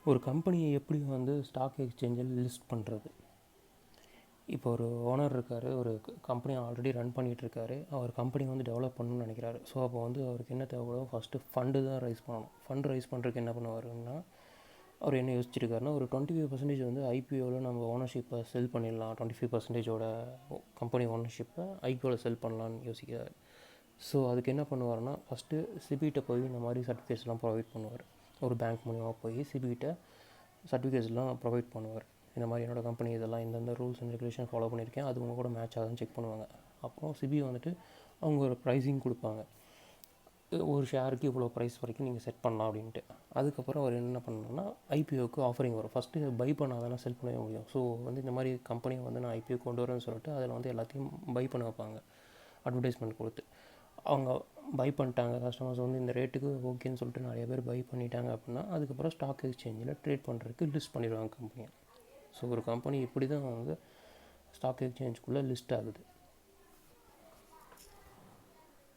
ஒரு கம்பெனியை எப்படி வந்து ஸ்டாக் எக்ஸ்சேஞ்சில் லிஸ்ட் பண்ணுறது. இப்போ ஒரு ஓனர் இருக்கார், ஒரு company already run பண்ணிகிட்ருக்காரு. Our company வந்து டெவலப் பண்ணணும்னு நினைக்கிறாரு. ஸோ அப்போ வந்து அவருக்கு என்ன தேவைப்படும், ஃபஸ்ட்டு ஃபண்டு தான் ரைஸ் பண்ணணும். ஃபண்டு ரைஸ் பண்ணுறதுக்கு என்ன பண்ணுவாருன்னா, அவர் என்ன யோசிச்சிருக்காருன்னா, ஒரு 25% வந்து ஐபிஓவில் நம்ம ஓனர்ஷிப்பை செல் பண்ணிடலாம், 25%ஓட கம்பெனி ஓனர்ஷிப்பை ஐபிஓவில் செல் பண்ணலான்னு யோசிக்கிறார். ஸோ அதுக்கு என்ன பண்ணுவார்னா, ஃபஸ்ட்டு சிபிகிட்ட போய் இந்த மாதிரி சர்டிஃபிகேட்ஸ்லாம் ப்ரொவைட் பண்ணுவார். ஒரு பேங்க் மூலிமா போய் சிபிகிட்ட சர்டிஃபிகேட்ஸ்லாம் ப்ரொவைட் பண்ணுவார். இந்த மாதிரி என்னோடய கம்பெனி இதெல்லாம் இந்தந்த ரூல்ஸ் அண்ட் ரெகுலேஷன் ஃபாலோ பண்ணியிருக்கேன், அது உங்கள் கூட மேட்ச் ஆகுதுன்னு செக் பண்ணுவாங்க. அப்புறம் சிபி வந்துட்டு அவங்க ஒரு ப்ரைஸிங் கொடுப்பாங்க, ஒரு ஷேருக்கு இவ்வளோ ப்ரைஸ் வரைக்கும் நீங்கள் செட் பண்ணலாம் அப்படின்ட்டு. அதுக்கப்புறம் அவர் என்ன பண்ணணும்னா, ஐபிஓக்கு ஆஃபரிங் வரும். ஃபஸ்ட்டு பை பண்ணால் தானே செல் பண்ணவே முடியும். ஸோ வந்து இந்த மாதிரி கம்பெனியை வந்து நான் ஐபிஓ கொண்டு வரேன்னு சொல்லிட்டு அதில் வந்து எல்லாத்தையும் பை பண்ண வைப்பாங்க, அட்வர்டைஸ்மெண்ட் கொடுத்து. அவங்க பை பண்ணிட்டாங்க, கஸ்டமர்ஸ் வந்து இந்த ரேட்டுக்கு ஓகேன்னு சொல்லிட்டு நிறைய பேர் பை பண்ணிட்டாங்க அப்படின்னா, அதுக்கப்புறம் ஸ்டாக் எக்ஸ்சேஞ்சில் ட்ரேட் பண்ணுறதுக்கு லிஸ்ட் பண்ணிடுவாங்க கம்பெனியை. ஸோ ஒரு கம்பெனி இப்படி தான் வந்து ஸ்டாக் எக்ஸ்சேஞ்சுக்குள்ளே லிஸ்ட் ஆகுது.